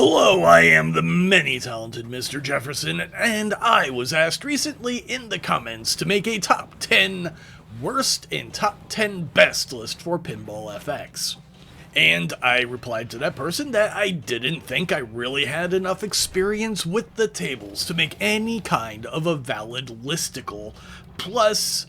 Hello, I am the many-talented Mr. Jefferson, and I was asked recently in the comments to make a top 10 worst and top 10 best list for Pinball FX. And I replied to that person that I didn't think I really had enough experience with the tables to make any kind of a valid listicle. Plus,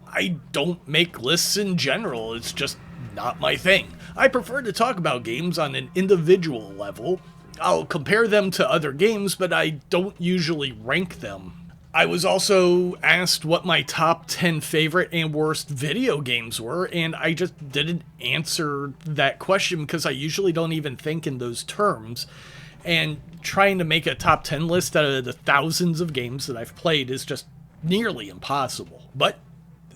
I don't make lists in general, it's just not my thing. I prefer to talk about games on an individual level. I'll compare them to other games, but I don't usually rank them. I was also asked what my top 10 favorite and worst video games were, and I just didn't answer that question because I usually don't even think in those terms. And trying to make a top 10 list out of the thousands of games that I've played is just nearly impossible. But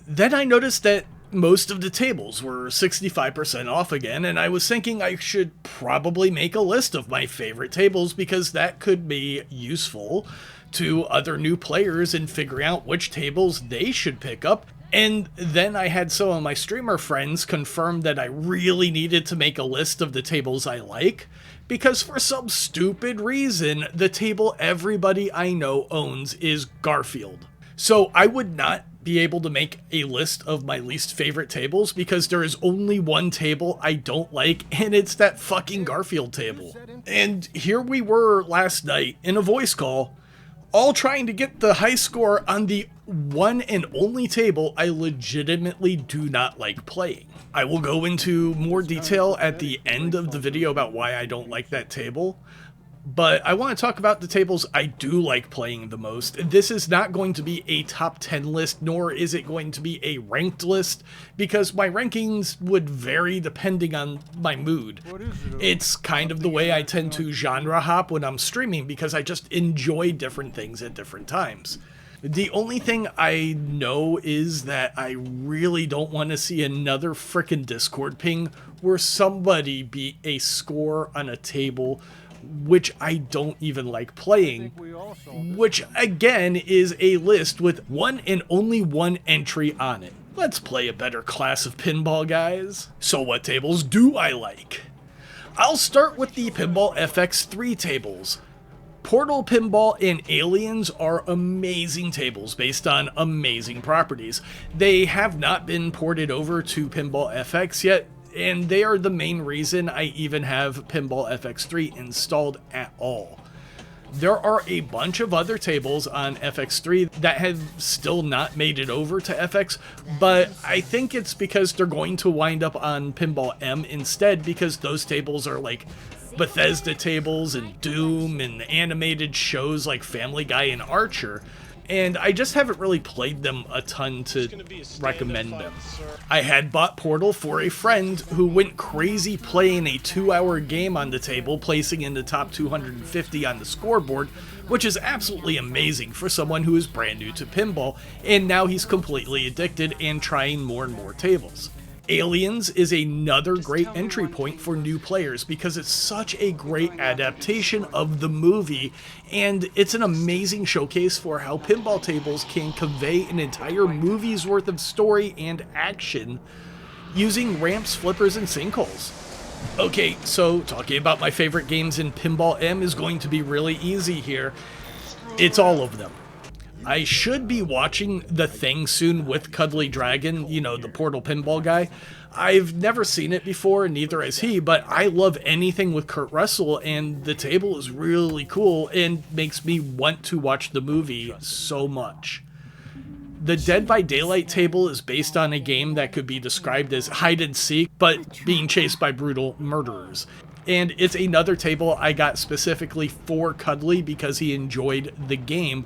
then I noticed that most of the tables were 65% off again, and I was thinking I should probably make a list of my favorite tables because that could be useful to other new players in figuring out which tables they should pick up. And then I had some of my streamer friends confirm that I really needed to make a list of the tables I like, because for some stupid reason, the table everybody I know owns is Garfield. So I would not be able to make a list of my least favorite tables because there is only one table I don't like, and it's that fucking Garfield table. And here we were last night in a voice call, all trying to get the high score on the one and only table I legitimately do not like playing. I will go into more detail at the end of the video about why I don't like that table, but I want to talk about the tables I do like playing the most. This is not going to be a top 10 list, nor is it going to be a ranked list, because my rankings would vary depending on my mood. It's kind of the way I tend to genre hop when I'm streaming, because I just enjoy different things at different times. The only thing I know is that I really don't want to see another frickin' Discord ping where somebody beat a score on a table which I don't even like playing, which again is a list with one and only one entry on it. Let's play a better class of pinball, guys. So what tables do I like? I'll start with the Pinball FX3 tables. Portal Pinball and Aliens are amazing tables based on amazing properties. They have not been ported over to Pinball FX yet, and they are the main reason I even have Pinball FX3 installed at all. There are a bunch of other tables on FX3 that have still not made it over to FX, but I think it's because they're going to wind up on Pinball M instead, because those tables are like Bethesda tables and Doom and animated shows like Family Guy and Archer. And I just haven't really played them a ton to recommend them. I had bought Portal for a friend who went crazy playing a 2-hour game on the table, placing in the top 250 on the scoreboard, which is absolutely amazing for someone who is brand new to pinball, and now he's completely addicted and trying more and more tables. Aliens is another great entry point for new players because it's such a great adaptation of the movie, and it's an amazing showcase for how pinball tables can convey an entire movie's worth of story and action using ramps, flippers, and sinkholes. Okay, so talking about my favorite games in Pinball M is going to be really easy here. It's all of them. I should be watching The Thing soon with Kuddly Dragon, you know, the Portal Pinball guy. I've never seen it before, and neither has he, but I love anything with Kurt Russell, and the table is really cool and makes me want to watch the movie so much. The Dead by Daylight table is based on a game that could be described as hide and seek, but being chased by brutal murderers. And it's another table I got specifically for Kuddly because he enjoyed the game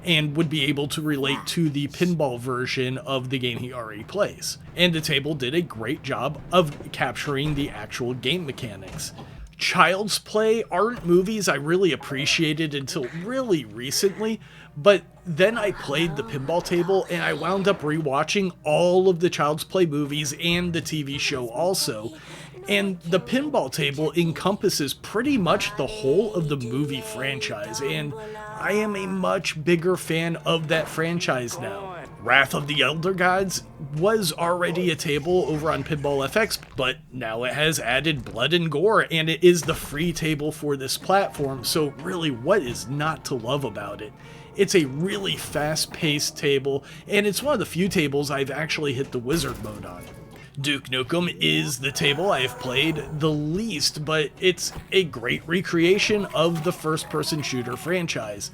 and would be able to relate to the pinball version of the game he already plays. And the table did a great job of capturing the actual game mechanics. Child's Play aren't movies I really appreciated until really recently, but then I played the pinball table and I wound up rewatching all of the Child's Play movies and the TV show also. And the pinball table encompasses pretty much the whole of the movie franchise, and I am a much bigger fan of that franchise now. Wrath of the Elder Gods was already a table over on Pinball FX, but now it has added blood and gore, and it is the free table for this platform, so really what is not to love about it? It's a really fast-paced table, and it's one of the few tables I've actually hit the wizard mode on. Duke Nukem is the table I have played the least, but it's a great recreation of the first-person shooter franchise.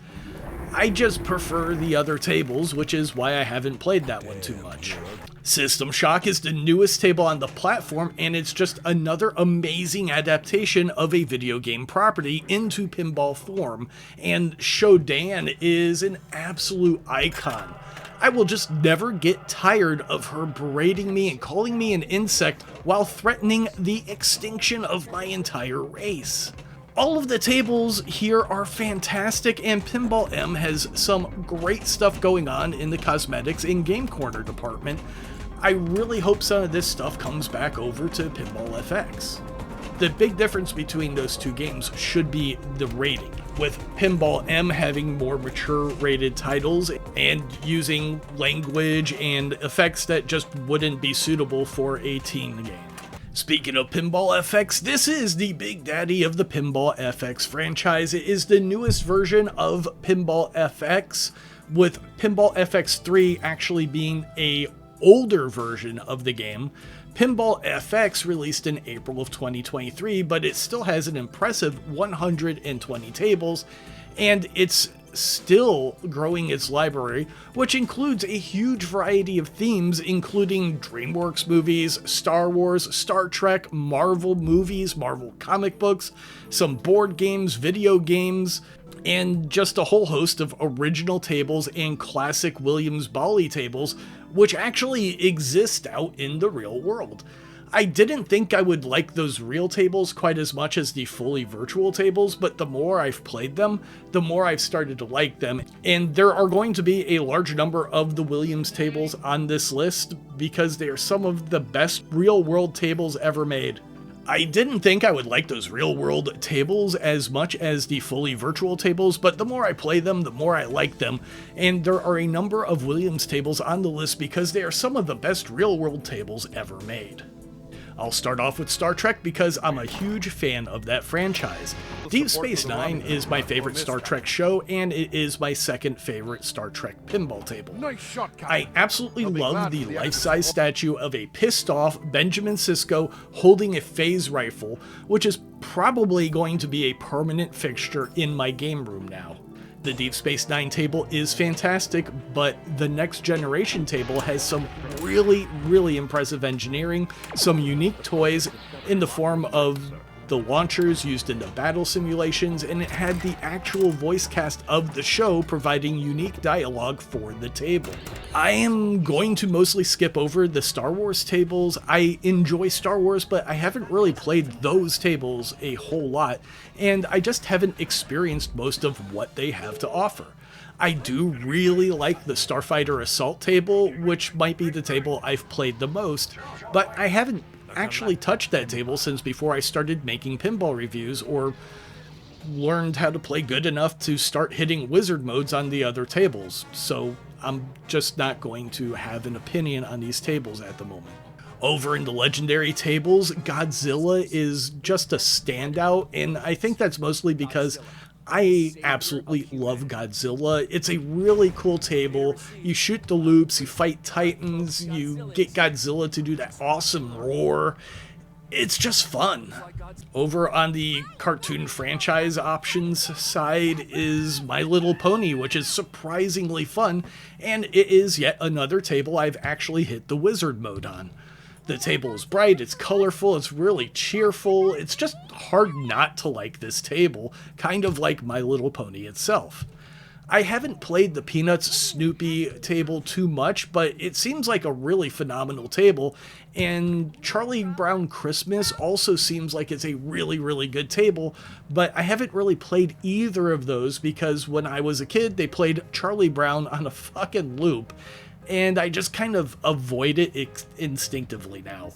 I just prefer the other tables, which is why I haven't played that one too much. System Shock is the newest table on the platform, and it's just another amazing adaptation of a video game property into pinball form, and Shodan is an absolute icon. I will just never get tired of her berating me and calling me an insect while threatening the extinction of my entire race. All of the tables here are fantastic, and Pinball M has some great stuff going on in the cosmetics and game corner department. I really hope some of this stuff comes back over to Pinball FX. The big difference between those two games should be the rating, with Pinball M having more mature rated titles and using language and effects that just wouldn't be suitable for a teen game. Speaking of Pinball FX, this is the big daddy of the Pinball FX franchise. It is the newest version of Pinball FX, with Pinball FX 3 actually being a older version of the game. Pinball FX released in April of 2023, but it still has an impressive 120 tables, and it's still growing its library, which includes a huge variety of themes, including DreamWorks movies, Star Wars, Star Trek, Marvel movies, Marvel comic books, some board games, video games, and just a whole host of original tables and classic Williams-Bally tables, which actually exist out in the real world. I didn't think I would like those real tables quite as much as the fully virtual tables, but the more I've played them, the more I've started to like them, and there are going to be a large number of the Williams tables on this list because they are some of the best real-world tables ever made. I didn't think I would like those real-world tables as much as the fully virtual tables, but the more I play them, the more I like them, and there are a number of Williams tables on the list because they are some of the best real-world tables ever made. I'll start off with Star Trek because I'm a huge fan of that franchise. Deep Space Nine is my favorite Star Trek show, and it is my second favorite Star Trek pinball table. I absolutely love the life-size statue of a pissed-off Benjamin Sisko holding a phase rifle, which is probably going to be a permanent fixture in my game room now. The Deep Space Nine table is fantastic, but the Next Generation table has some really impressive engineering, some unique toys in the form of the launchers used in the battle simulations, and it had the actual voice cast of the show providing unique dialogue for the table. I am going to mostly skip over the Star Wars tables. I enjoy Star Wars, but I haven't really played those tables a whole lot, and I just haven't experienced most of what they have to offer. I do really like the Starfighter Assault table, which might be the table I've played the most, but I haven't actually touched that table since before I started making pinball reviews or learned how to play good enough to start hitting wizard modes on the other tables, so I'm just not going to have an opinion on these tables at the moment. Over in the legendary tables, Godzilla is just a standout, and I think that's mostly because I absolutely love Godzilla. It's a really cool table. You shoot the loops, you fight titans, you get Godzilla to do that awesome roar. It's just fun. Over on the cartoon franchise options side is My Little Pony, which is surprisingly fun, and it is yet another table I've actually hit the wizard mode on. The table is bright, it's colorful, it's really cheerful, it's just hard not to like this table, kind of like My Little Pony itself. I haven't played the Peanuts Snoopy table too much, but it seems like a really phenomenal table, and Charlie Brown Christmas also seems like it's a really good table, but I haven't really played either of those because when I was a kid, they played Charlie Brown on a fucking loop, and I just kind of avoid it instinctively now.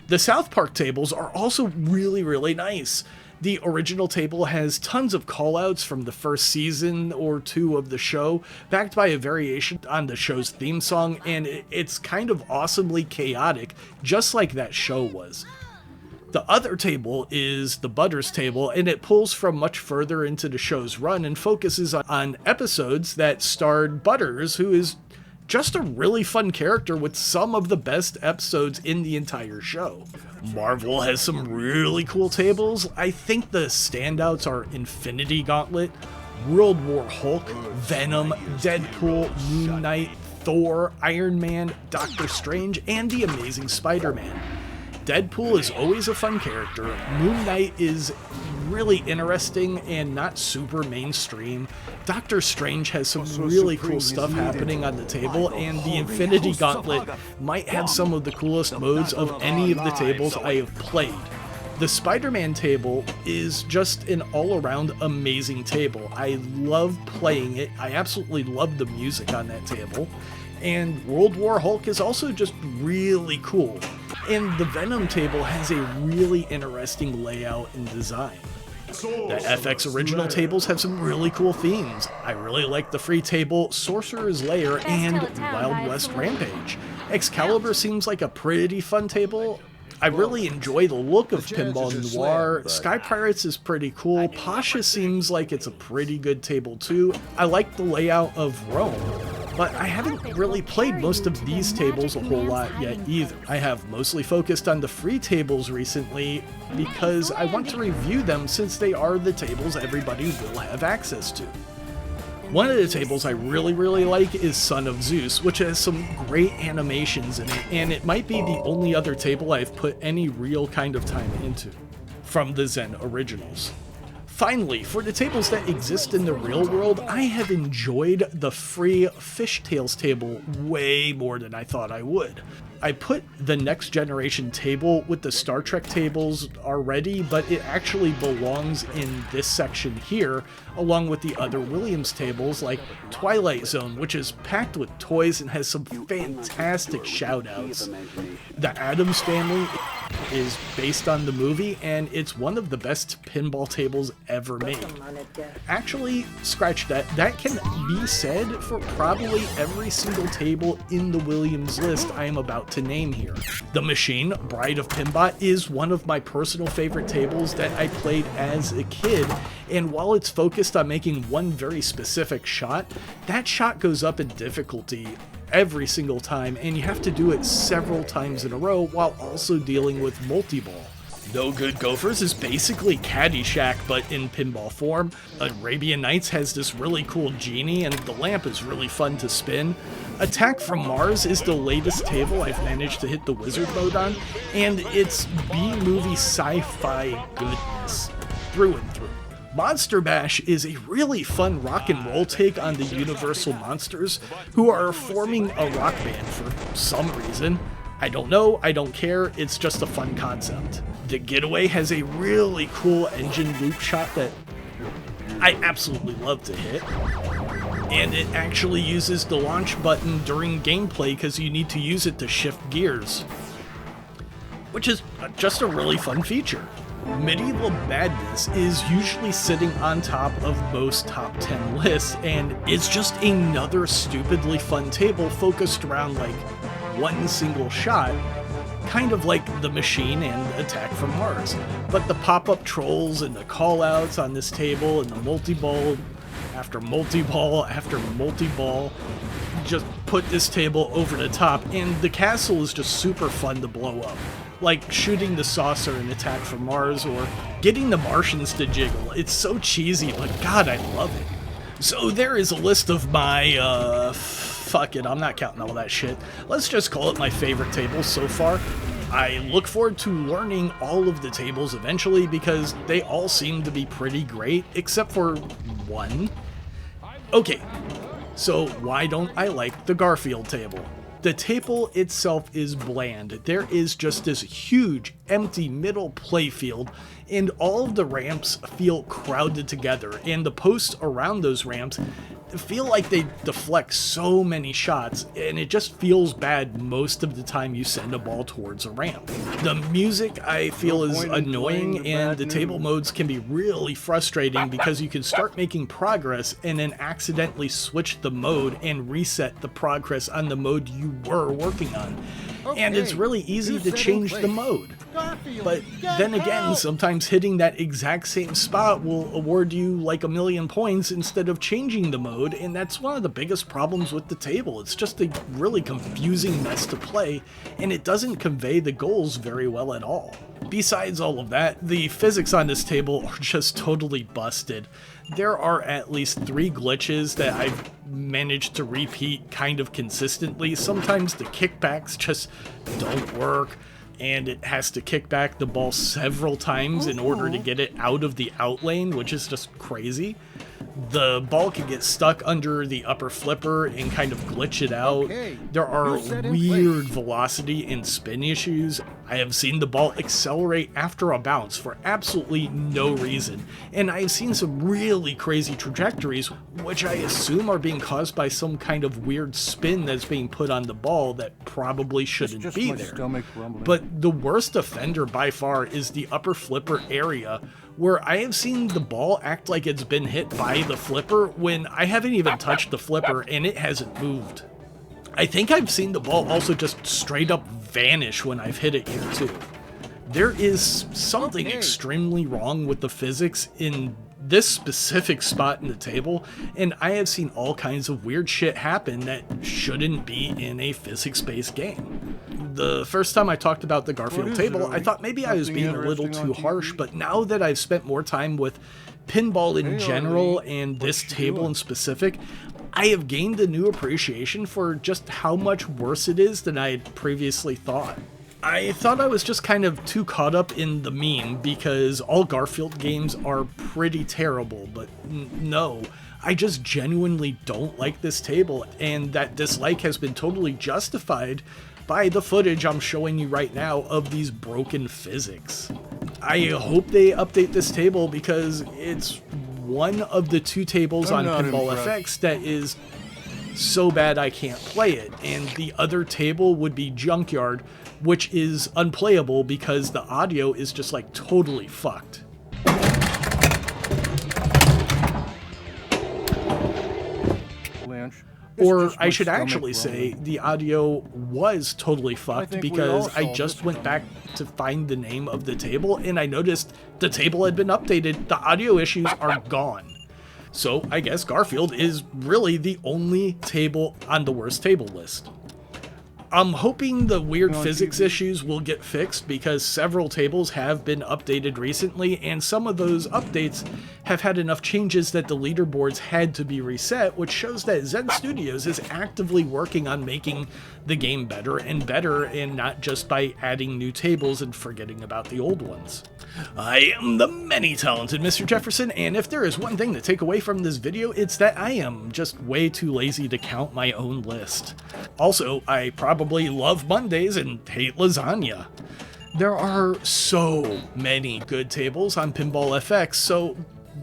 The South Park tables are also really nice. The original table has tons of callouts from the first season or two of the show, backed by a variation on the show's theme song, and it's kind of awesomely chaotic, just like that show was. The other table is the Butters table, and it pulls from much further into the show's run and focuses on episodes that starred Butters, who is just a really fun character with some of the best episodes in the entire show. Marvel has some really cool tables. I think the standouts are Infinity Gauntlet, World War Hulk, Venom, Deadpool, Moon Knight, Thor, Iron Man, Doctor Strange, and The Amazing Spider-Man. Deadpool is always a fun character. Moon Knight is really interesting and not super mainstream. Doctor Strange has some really cool stuff happening on the table, and the Infinity Gauntlet might have some of the coolest modes of any of the tables I have played. The Spider-Man table is just an all-around amazing table. I love playing it. I absolutely love the music on that table. And World War Hulk is also just really cool. And the Venom table has a really interesting layout and design. The FX original tables have some really cool themes. I really like the free table, Sorcerer's Lair, and Wild West Rampage. Excalibur seems like a pretty fun table. I really enjoy the look of Pinball Noir. Sky Pirates is pretty cool. Pasha seems like it's a pretty good table too. I like the layout of Rome, but I haven't really played most of these tables a whole lot yet either. I have mostly focused on the free tables recently because I want to review them since they are the tables everybody will have access to. One of the tables I really like is Son of Zeus, which has some great animations in it, and it might be the only other table I've put any real kind of time into, from the Zen originals. Finally, for the tables that exist in the real world, I have enjoyed the free Fishtails table way more than I thought I would. I put the Next Generation table with the Star Trek tables already, but it actually belongs in this section here, along with the other Williams tables like Twilight Zone, which is packed with toys and has some fantastic shoutouts. The Addams Family is based on the movie, and it's one of the best pinball tables ever made. Actually, scratch that. That can be said for probably every single table in the Williams list I am about to name here. The Machine, Bride of Pinbot, is one of my personal favorite tables that I played as a kid, and while it's focused on making one very specific shot, that shot goes up in difficulty every single time, and you have to do it several times in a row while also dealing with multi-ball. No Good Gophers is basically Caddyshack, but in pinball form. Arabian Nights has this really cool genie, and the lamp is really fun to spin. Attack from Mars is the latest table I've managed to hit the wizard mode on, and it's B-movie sci-fi goodness through and through. Monster Bash is a really fun rock and roll take on the Universal Monsters, who are forming a rock band for some reason. I don't know, I don't care, it's just a fun concept. The Getaway has a really cool engine loop shot that I absolutely love to hit. And it actually uses the launch button during gameplay because you need to use it to shift gears, which is just a really fun feature. Medieval Madness is usually sitting on top of most top 10 lists, and it's just another stupidly fun table focused around like one single shot, kind of like The Machine and Attack from Mars. But the pop-up trolls and the callouts on this table and the multi-ball after multi-ball after multi-ball just put this table over the top, and the castle is just super fun to blow up. Like shooting the saucer in Attack from Mars or getting the Martians to jiggle. It's so cheesy, but God, I love it. So there is a list of my, fuck it, I'm not counting all that shit. Let's just call it my favorite tables so far. I look forward to learning all of the tables eventually because they all seem to be pretty great, except for one. Okay, so why don't I like the Garfield table? The table itself is bland. There is just this huge, empty middle playfield, and all of the ramps feel crowded together, and the posts around those ramps feel like they deflect so many shots, and it just feels bad most of the time you send a ball towards a ramp. The music I feel is annoying, and the table modes can be really frustrating because you can start making progress and then accidentally switch the mode and reset the progress on the mode you were working on. And it's really easy to change the mode. But then again, sometimes hitting that exact same spot will award you like 1,000,000 points instead of changing the mode, and that's one of the biggest problems with the table. It's just a really confusing mess to play, and it doesn't convey the goals very well at all. Besides all of that, the physics on this table are just totally busted. There are at least 3 glitches that I've managed to repeat kind of consistently. Sometimes the kickbacks just don't work, and it has to kick back the ball several times in order to get it out of the out lane, which is just crazy. The ball can get stuck under the upper flipper and kind of glitch it out. There are weird velocity and spin issues. I have seen the ball accelerate after a bounce for absolutely no reason, and I have seen some really crazy trajectories, which I assume are being caused by some kind of weird spin that's being put on the ball that probably shouldn't be there. But the worst offender by far is the upper flipper area, where I have seen the ball act like it's been hit by the flipper when I haven't even touched the flipper and it hasn't moved. I think I've seen the ball also just straight up vanish when I've hit it here too. There is something extremely wrong with the physics in this specific spot in the table, and I have seen all kinds of weird shit happen that shouldn't be in a physics-based game. The first time I talked about the Garfield table, I thought maybe I was being a little too harsh, but now that I've spent more time with pinball in general and this table in specific, I have gained a new appreciation for just how much worse it is than I had previously thought. I thought I was just kind of too caught up in the meme because all Garfield games are pretty terrible, but no, I just genuinely don't like this table, and that dislike has been totally justified by the footage I'm showing you right now of these broken physics. I hope they update this table because it's one of the 2 tables on Pinball FX that is so bad I can't play it, and the other table would be Junkyard, which is unplayable because the audio is just like totally fucked. Or I should actually say the audio was totally fucked because I just went back to find the name of the table and I noticed the table had been updated. The audio issues are gone. So I guess Garfield is really the only table on the worst table list. I'm hoping the weird physics issues will get fixed because several tables have been updated recently, and some of those updates have had enough changes that the leaderboards had to be reset, which shows that Zen Studios is actively working on making the game better, and not just by adding new tables and forgetting about the old ones. I am the many-talented Mr. Jefferson, and if there is one thing to take away from this video, it's that I am just way too lazy to count my own list. Also, I probably love Mondays and hate lasagna. There are so many good tables on Pinball FX, so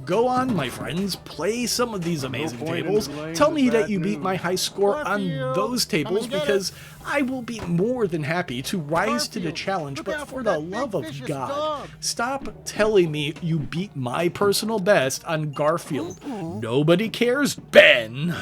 go on, my friends, play some of these amazing tables. Tell me that you beat my high score on those tables because I will be more than happy to rise to the challenge, but for the love of God, stop telling me you beat my personal best on Garfield. Nobody cares, Ben.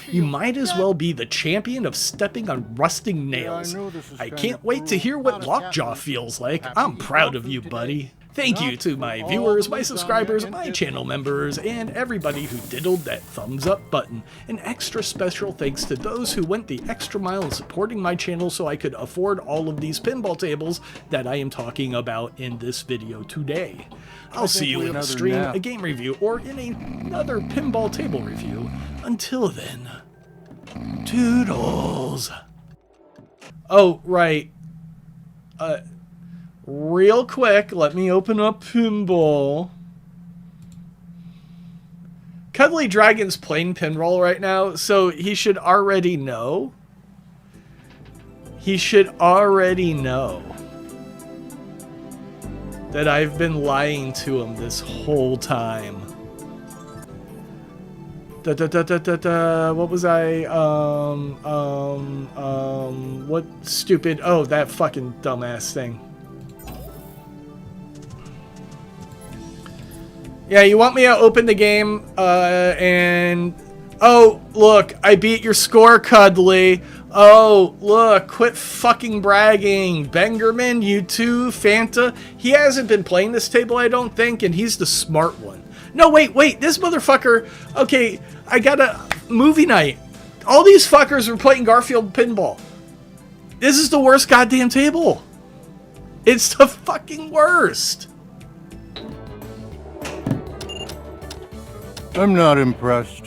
You might as well be the champion of stepping on rusting nails. I can't wait to hear what Lockjaw feels like. I'm proud of you, buddy. Thank you to my viewers, my subscribers, my channel members, and everybody who diddled that thumbs up button. An extra special thanks to those who went the extra mile in supporting my channel so I could afford all of these pinball tables that I am talking about in this video today. I'll see you in a stream, a game review, or in another pinball table review. Until then, toodles. Oh, right. Real quick, let me open up Pinball. Kuddly Dragon's playing Pinball right now, so he should already know. He should already know that I've been lying to him this whole time. What was I? What stupid? Oh, that fucking dumbass thing. Yeah, you want me to open the game, and... Oh, look, I beat your score, Kuddly. Oh, look, quit fucking bragging. Bengerman, you too, Fanta. He hasn't been playing this table, I don't think, and he's the smart one. No, wait, this motherfucker... Okay, I got a movie night. All these fuckers were playing Garfield Pinball. This is the worst goddamn table. It's the fucking worst. I'm not impressed.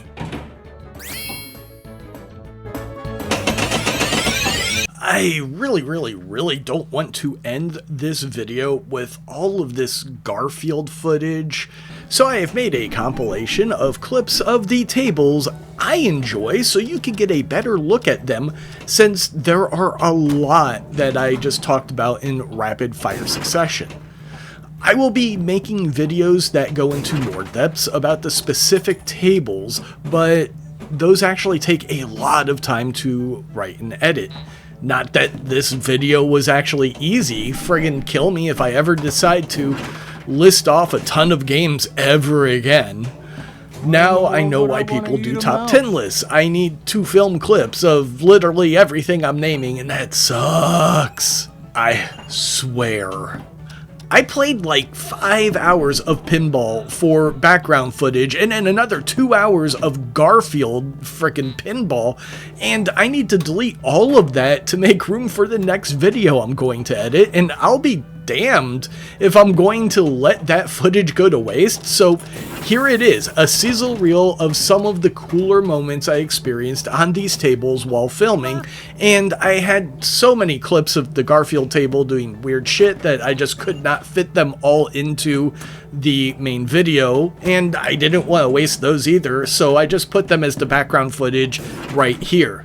I really don't want to end this video with all of this Garfield footage, so I have made a compilation of clips of the tables I enjoy so you can get a better look at them, since there are a lot that I just talked about in rapid fire succession. I will be making videos that go into more depths about the specific tables, but those actually take a lot of time to write and edit. Not that this video was actually easy. Friggin' kill me if I ever decide to list off a ton of games ever again. Now I know why people do top 10 lists. I need to film clips of literally everything I'm naming, and that sucks. I swear. I played like 5 hours of Pinball for background footage and then another 2 hours of Garfield frickin' Pinball, and I need to delete all of that to make room for the next video I'm going to edit, and I'll be damned if I'm going to let that footage go to waste. So here it is, a sizzle reel of some of the cooler moments I experienced on these tables while filming, and I had so many clips of the Garfield table doing weird shit that I just could not fit them all into the main video, and I didn't want to waste those either, so I just put them as the background footage right here.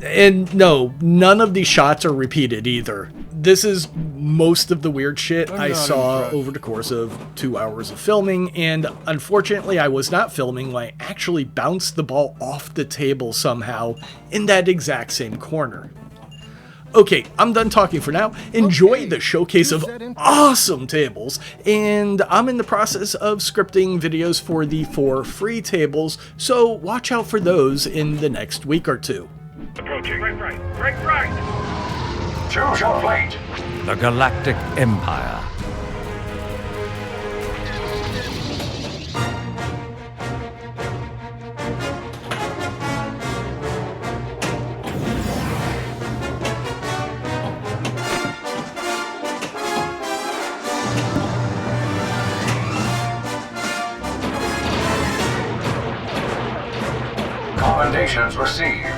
And no, none of these shots are repeated either. This is most of the weird shit I saw over the course of 2 hours of filming, and unfortunately I was not filming when I actually bounced the ball off the table somehow in that exact same corner. Okay, I'm done talking for now. Enjoy the showcase of awesome tables, and I'm in the process of scripting videos for the 4 free tables, so watch out for those in the next week or two. Approaching. Right. Choose your plate. The Galactic Empire. Commendations received.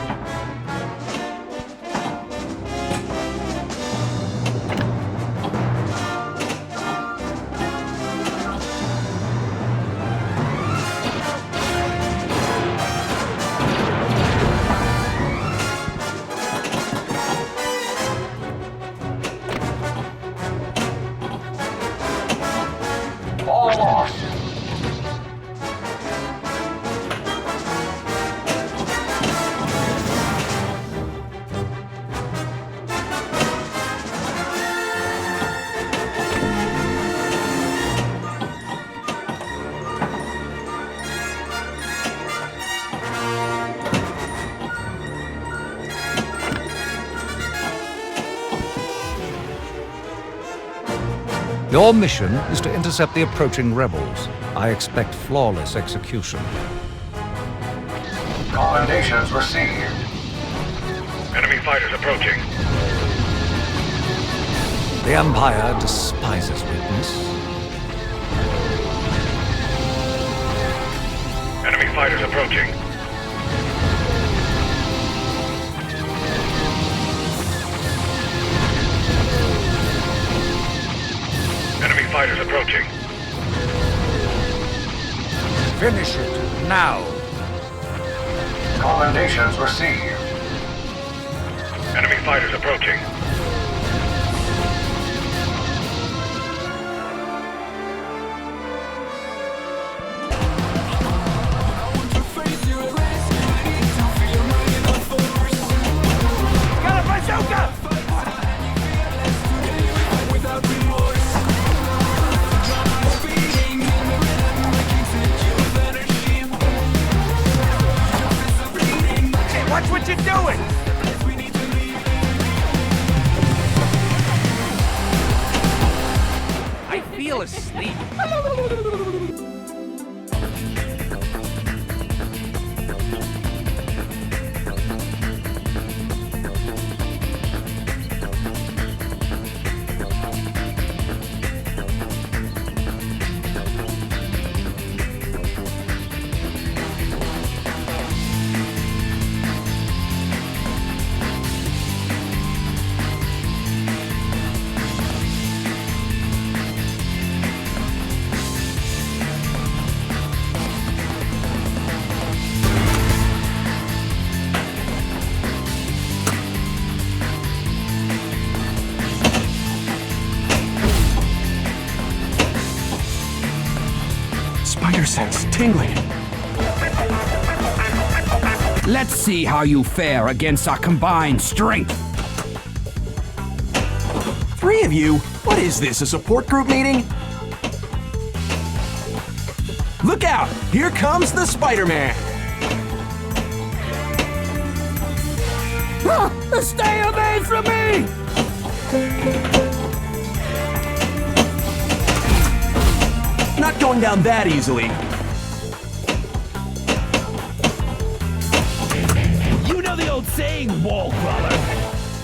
All lost. Your mission is to intercept the approaching rebels. I expect flawless execution. Commendations received. Enemy fighters approaching. The Empire despises weakness. Enemy fighters approaching. Enemy fighters approaching. Finish it now. Commendations received. Enemy fighters approaching. do it! I feel asleep. Spider sense tingling. Let's see how you fare against our combined strength. 3 of you? What is this, a support group meeting? Look out! Here comes the Spider-Man! Stay away from me! Not going down that easily. You know the old saying, wall crawler.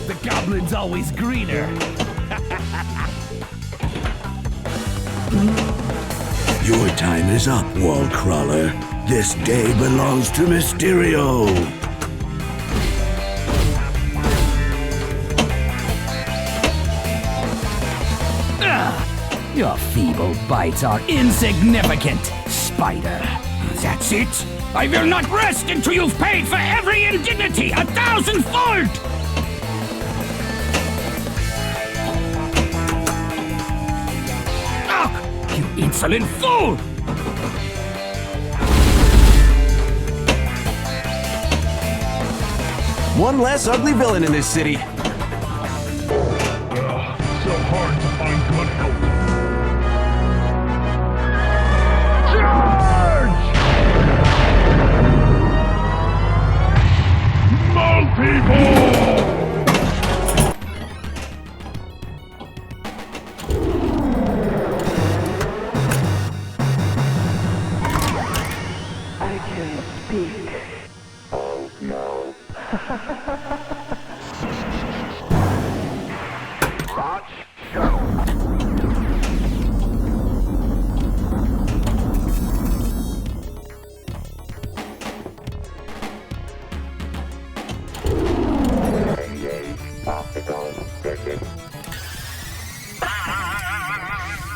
The goblin's always greener. Your time is up, wall crawler. This day belongs to Mysterio. Your feeble bites are insignificant, Spider. That's it. I will not rest until you've paid for every indignity 1,000-fold! Ah, you insolent fool! One less ugly villain in this city. So hard to find good help. Charge! Mole people! I can speak. Oh no. Watch, go. Optical circuit.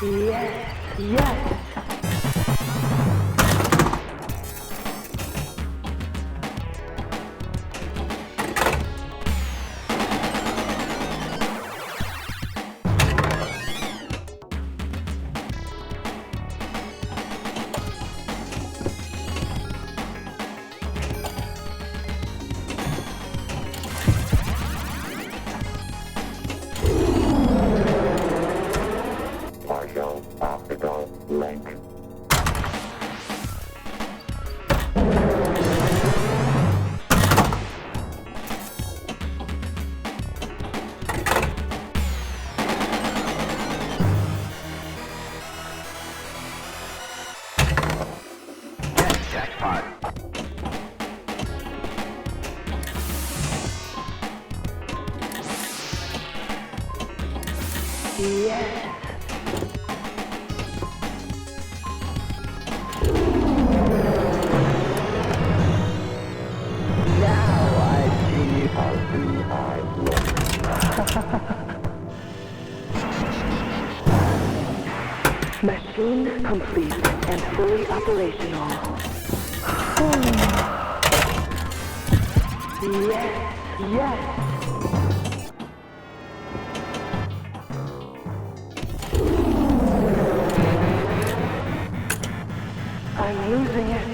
Yes, yes. Partial optical link. Jackpot. Yes. Now I see how the eyes look. Machine complete and fully operational. Yes, yes. I'm losing it.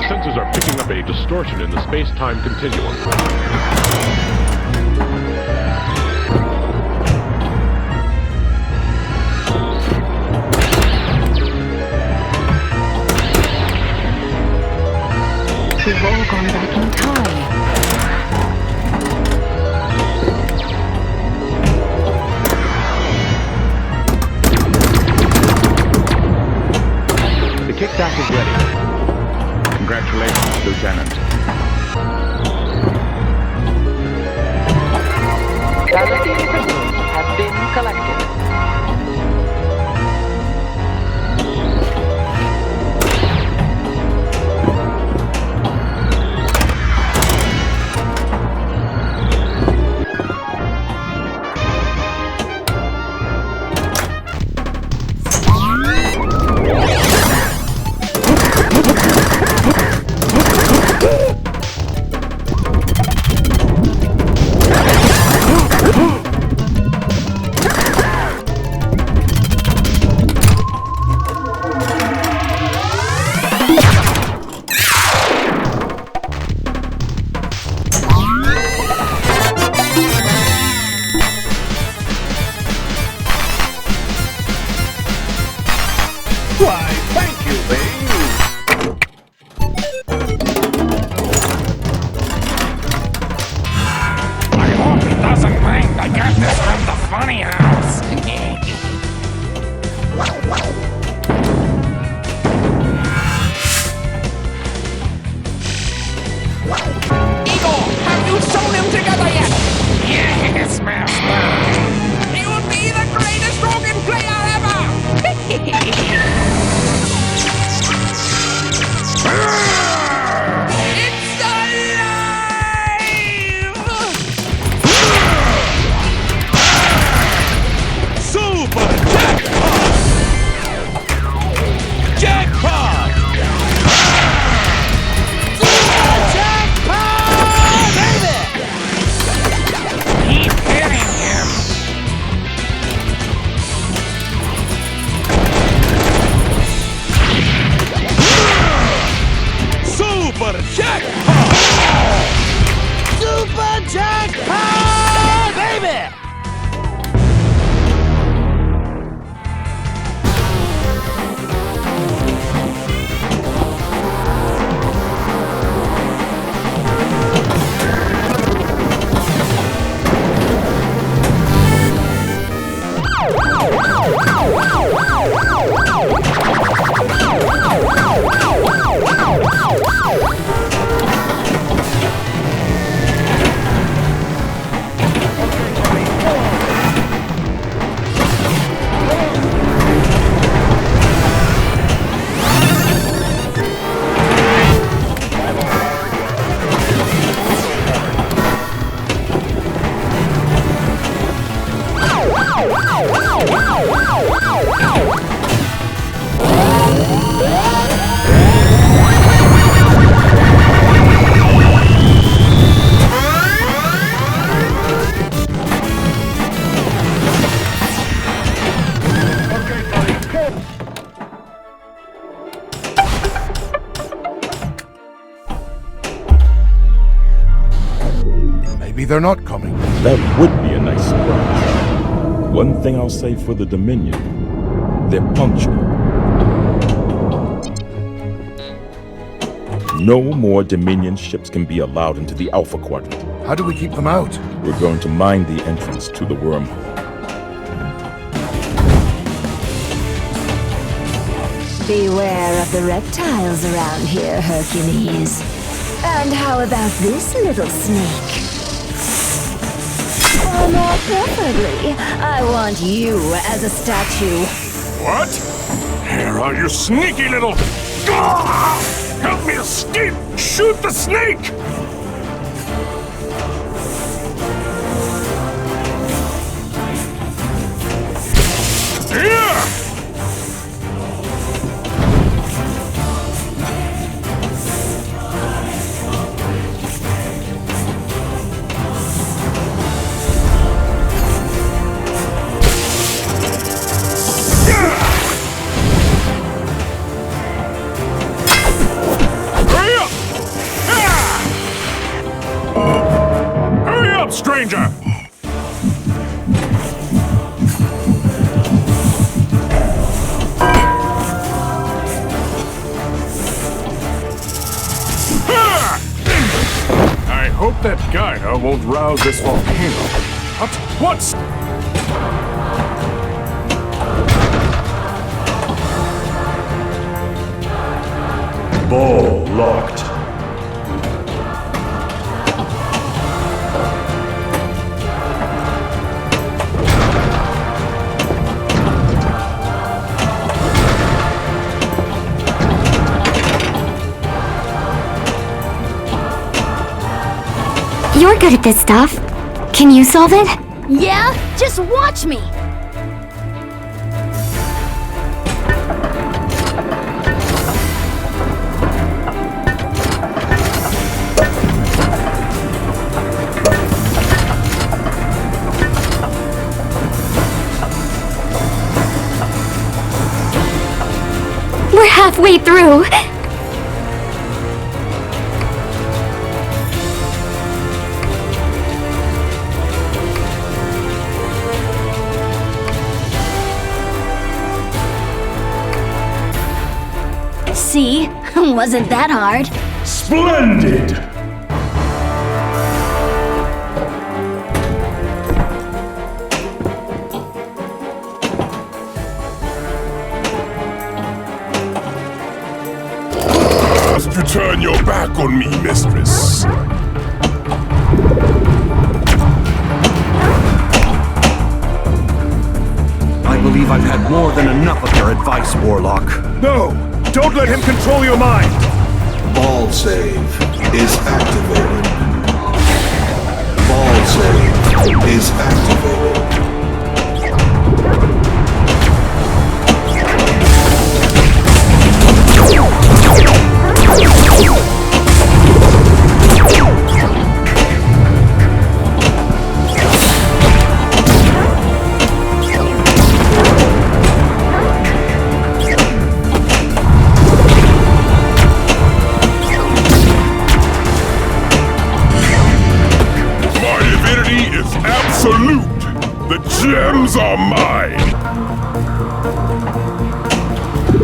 Sensors are picking up a distortion in the space-time continuum. We've all gone back in time. The kickback is ready. Congratulations, Lieutenant. Validated results have been collected. Maybe they're not coming. That would be a nice surprise. One thing I'll say for the Dominion, they're punctual. No more Dominion ships can be allowed into the Alpha Quadrant. How do we keep them out? We're going to mine the entrance to the wormhole. Beware of the reptiles around here, Hercules. And how about this little snake? Or more preferably, I want you as a statue. What? Here are you sneaky little... Gah! Help me escape! Shoot the snake! Here! Stranger! hope that Gaia won't rouse this volcano. At once! Ball locked. You're good at this stuff. Can you solve it? Yeah? Just watch me! We're halfway through. See? Wasn't that hard? Splendid! Must you turn your back on me, mistress? I believe I've had more than enough of your advice, Warlock. No! Don't let him control your mind! Ball save is activated. Ball save is activated. Absolute! The gems are mine!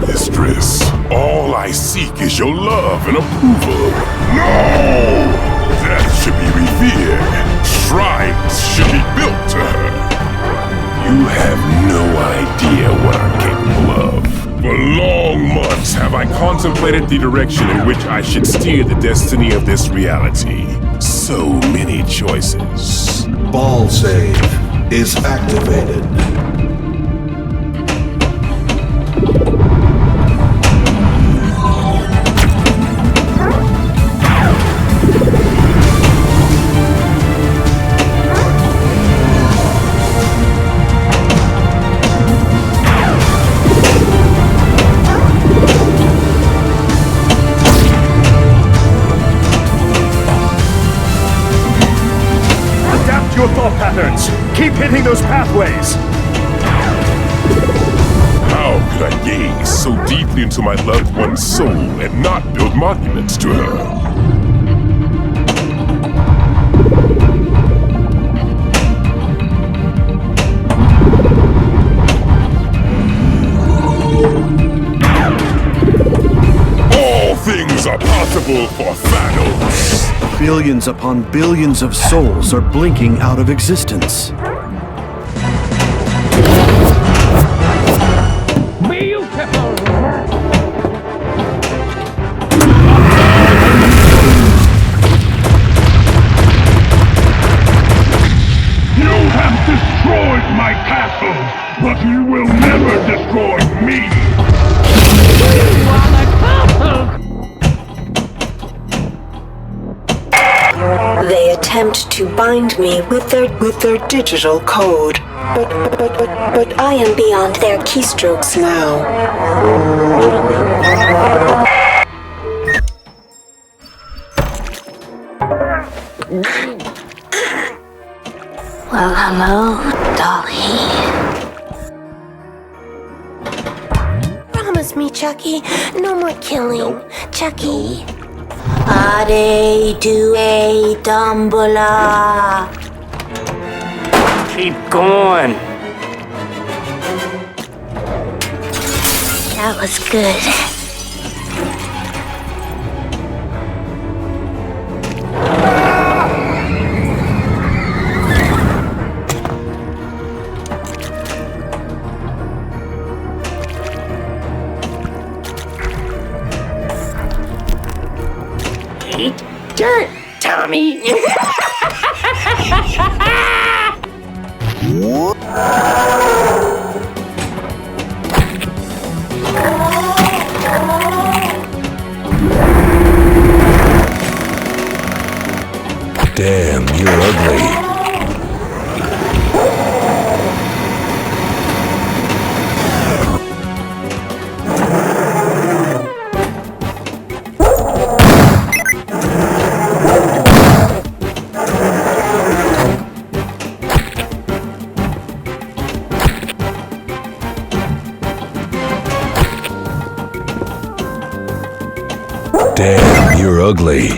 Mistress, all I seek is your love and approval. No! Death should be revered. Shrines should be built to her. You have no idea what I'm capable of. For long months have I contemplated the direction in which I should steer the destiny of this reality. So many choices. Ball save is activated. Your thought patterns! Keep hitting those pathways! How could I gaze so deeply into my loved one's soul and not build monuments to her? All things are possible for Thanos! Billions upon billions of souls are blinking out of existence. Beautiful! You have destroyed my castle, but you will never destroy me! You are the castle! They attempt to bind me with their digital code, but I am beyond their keystrokes now. Well, hello, Dolly. Promise me, Chucky, no more killing. Chucky. Are due Dumbledore. Keep going. That was good. Eat dirt, Tommy. Damn, you're ugly. Damn, you're ugly.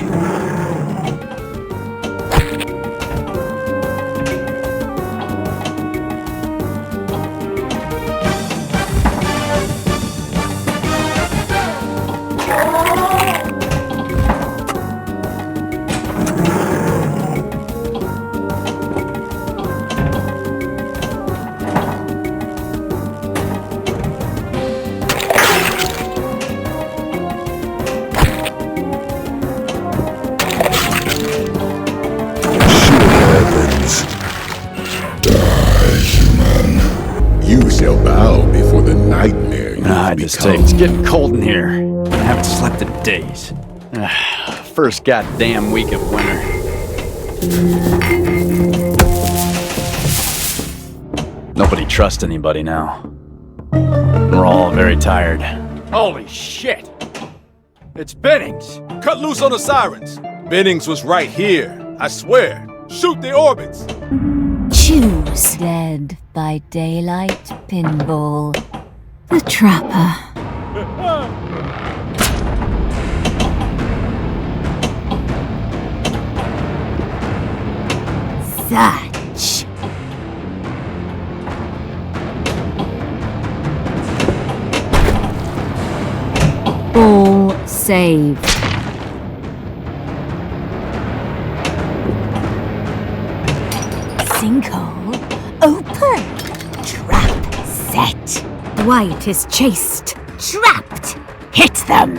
You shall bow before the nightmare you I just tell you, it's getting cold in here. I haven't slept in days. First goddamn week of winter. Nobody trusts anybody now. We're all very tired. Holy shit! It's Bennings! Cut loose on the sirens! Bennings was right here, I swear. Shoot the orbits! Choose. Dead by daylight, Pinball. The Trapper. Such. All saved. Sinkhole open. Trap set. White is chased. Trapped. Hit them.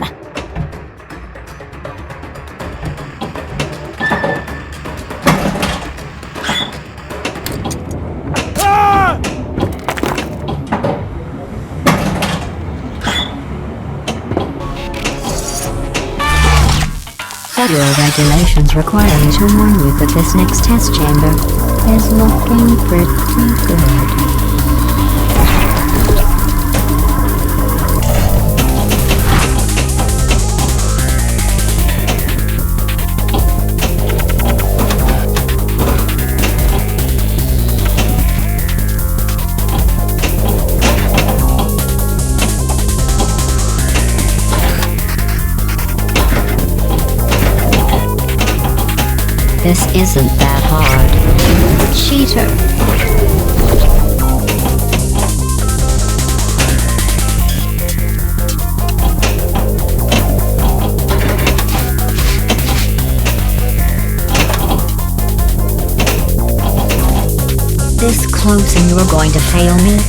Federal regulations require me to warn you that this next test chamber is looking pretty good. This isn't that hard. Cheater. This close and you are going to fail me?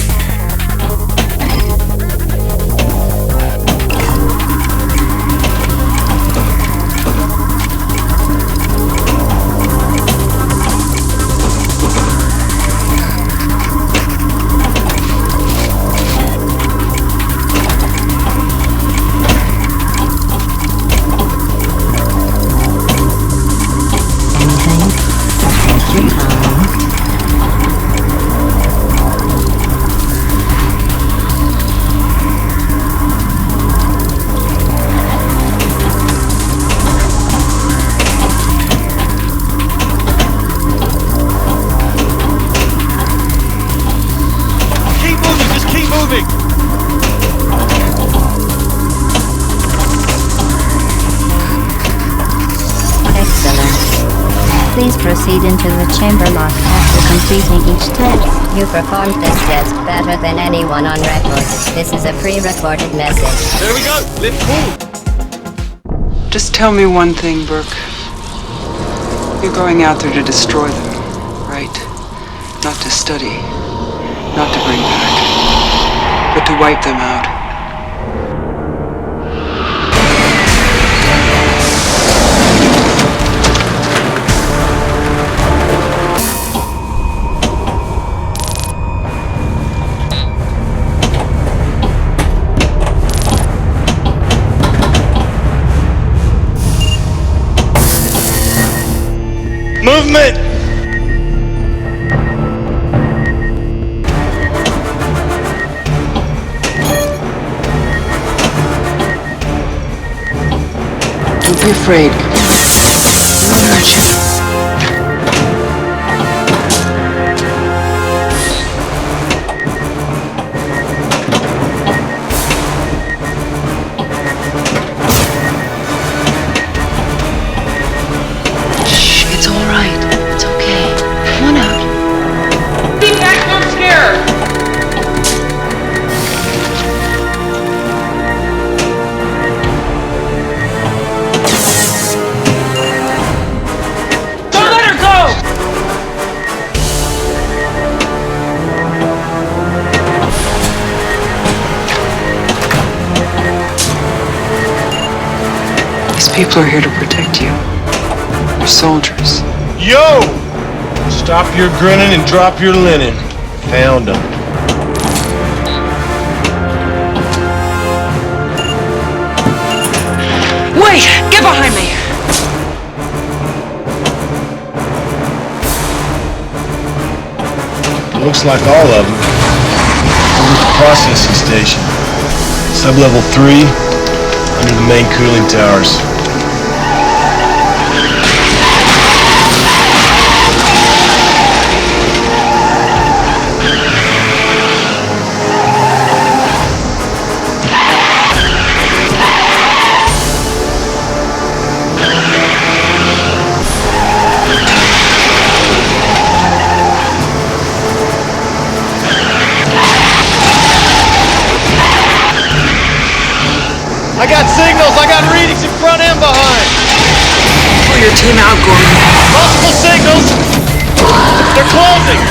Please proceed into the chamber lock after completing each test. You performed this test better than anyone on record. This is a pre-recorded message. There we go! Lift forward! Just tell me one thing, Burke. You're going out there to destroy them, right? Not to study, not to bring back, but to wipe them out. movement! Don't be afraid. It won't hurt you. People are here to protect you. They're soldiers. Yo! Stop your grinning and drop your linen. Found them. Wait! Get behind me! Looks like all of them. Over at the processing station. Sub-level 3, under the main cooling towers. I got signals, I got readings in front and behind. Pull your team out, Gordon. Multiple signals. They're closing.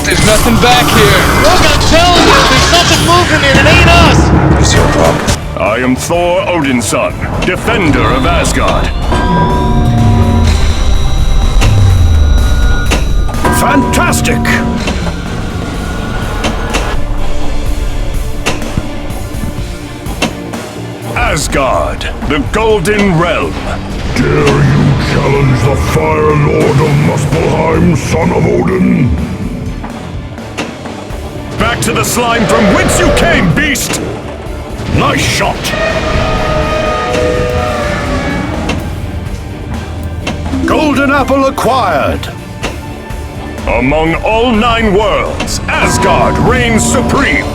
There's nothing back here. Look, I'm telling you, there's something moving and it ain't us. What's your problem? I am Thor Odin's son, defender of Asgard. Fantastic! Asgard, the Golden Realm. Dare you challenge the Fire Lord of Muspelheim, son of Odin? Back to the slime from whence you came, beast! Nice shot! Golden apple acquired! Among all 9 worlds, Asgard reigns supreme!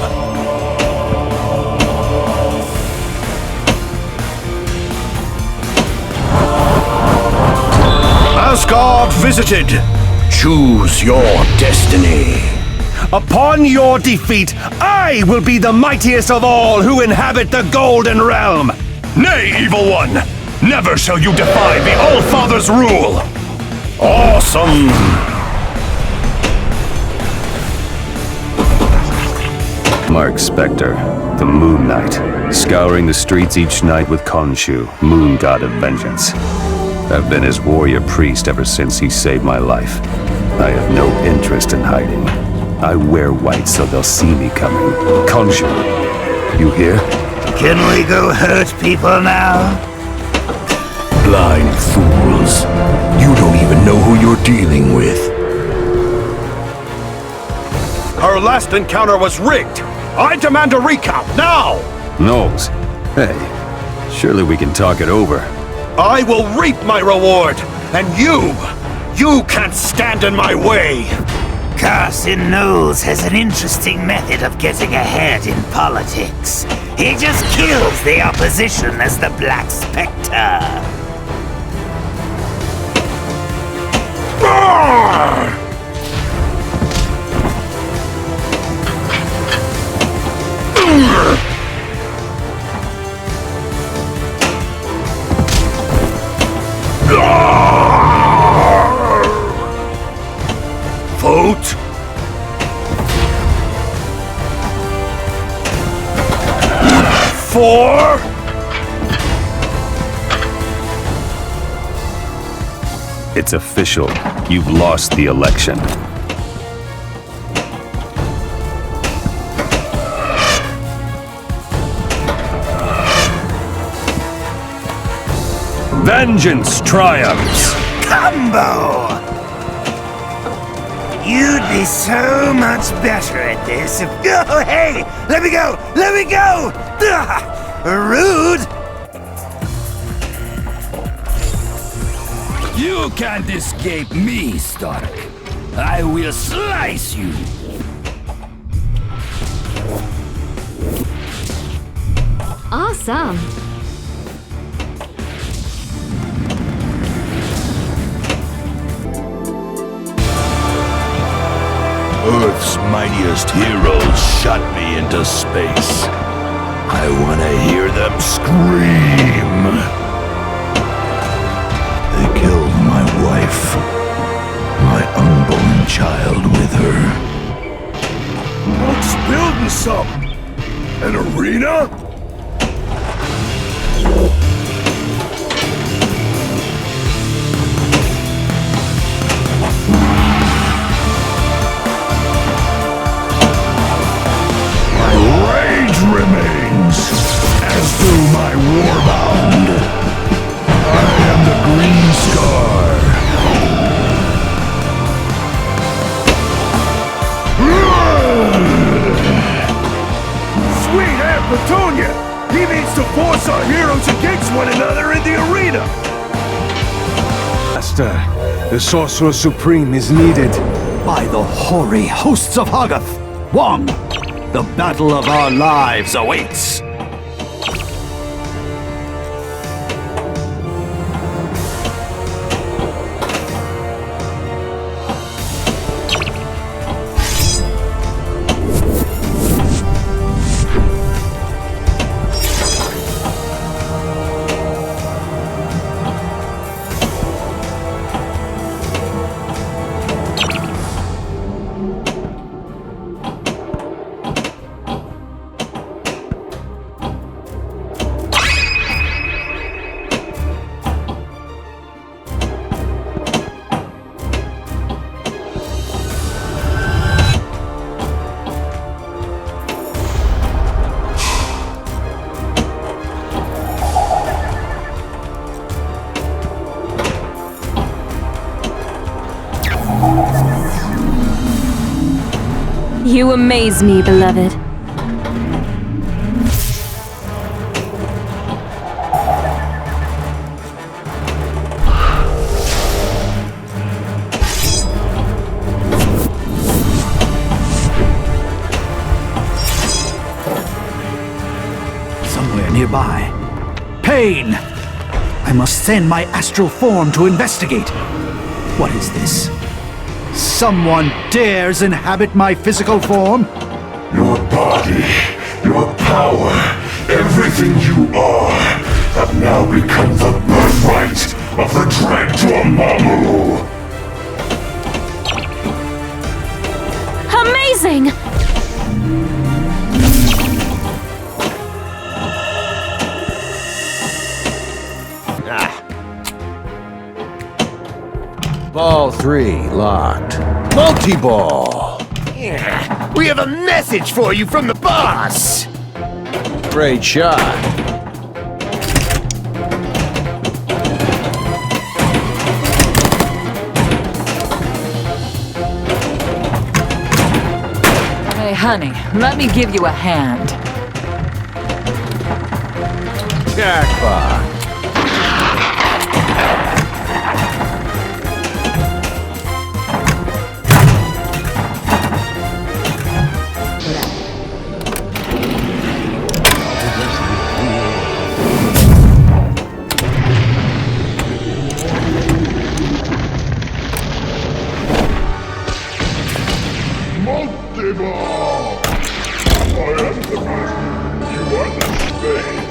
Asgard visited. Choose your destiny. Upon your defeat, I will be the mightiest of all who inhabit the Golden Realm. Nay, evil one! Never shall you defy the All-Father's rule! Awesome! Mark Spector, the Moon Knight, scouring the streets each night with Khonshu, moon god of vengeance. I've been his warrior priest ever since he saved my life. I have no interest in hiding. I wear white so they'll see me coming. Khonshu, you here? Can we go hurt people now? Blind fools. You don't even know who you're dealing with. Our last encounter was rigged. I demand a recount, now! Knowles, hey, surely we can talk it over. I will reap my reward, and you can't stand in my way! Carson Knowles has an interesting method of getting ahead in politics. He just kills the opposition as the Black Spectre. Vote. For. It's official. You've lost the election. Vengeance triumphs. Combo! You'd be so much better at this if... Oh, hey! Let me go! Let me go! Rude! You can't escape me, Stark. I will slice you. Awesome. Earth's mightiest heroes shot me into space. I want to hear them scream. They killed my wife, my unborn child with her. Folks building something. An arena? Remains, as do my warbound. I am the Green Scar. Sweet Aunt Petunia! He means to force our heroes against one another in the arena! Master, the Sorcerer Supreme is needed. By the hoary hosts of Hoggoth! Wong! The battle of our lives awaits! You amaze me, beloved. Somewhere nearby. Pain! I must send my astral form to investigate. What is this? Someone dares inhabit my physical form? Your body, your power, everything you are, have now become the birthright of the dread Dormammu. Amazing! Ball 3 locked. Multi-ball. Yeah, we have a message for you from the boss! Great shot. Hey, honey, let me give you a hand. Jackpot. Multi-ball! I am the moon. You are the spade.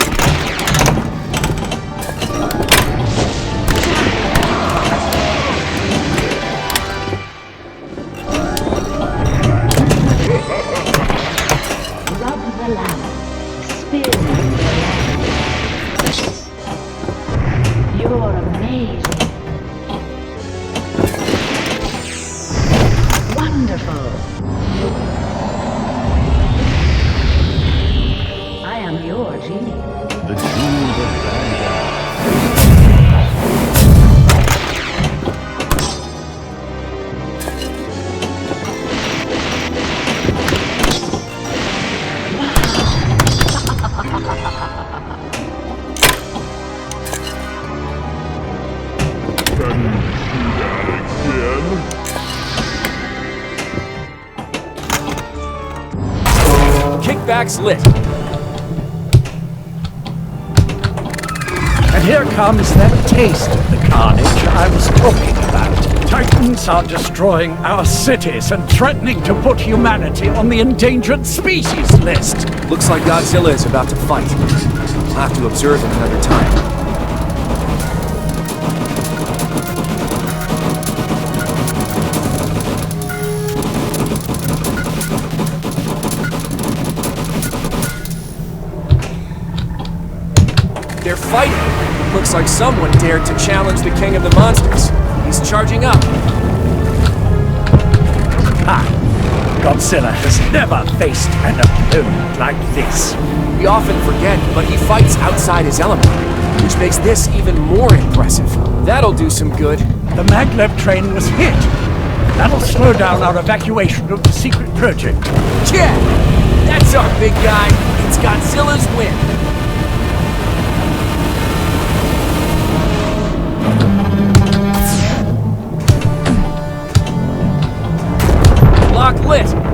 NclearBlack's lit. And here comes that taste of the carnage I was talking about. Titans are destroying our cities and threatening to put humanity on the endangered species list. Looks like Godzilla is about to fight. I'll have to observe him another time. They're fighting. Looks like someone dared to challenge the king of the monsters. He's charging up. Godzilla has never faced an opponent like this. We often forget, but he fights outside his element, which makes this even more impressive. That'll do some good. The maglev train was hit. That'll slow down our evacuation of the secret project. Yeah! That's our big guy. It's Godzilla's win. Lock lit.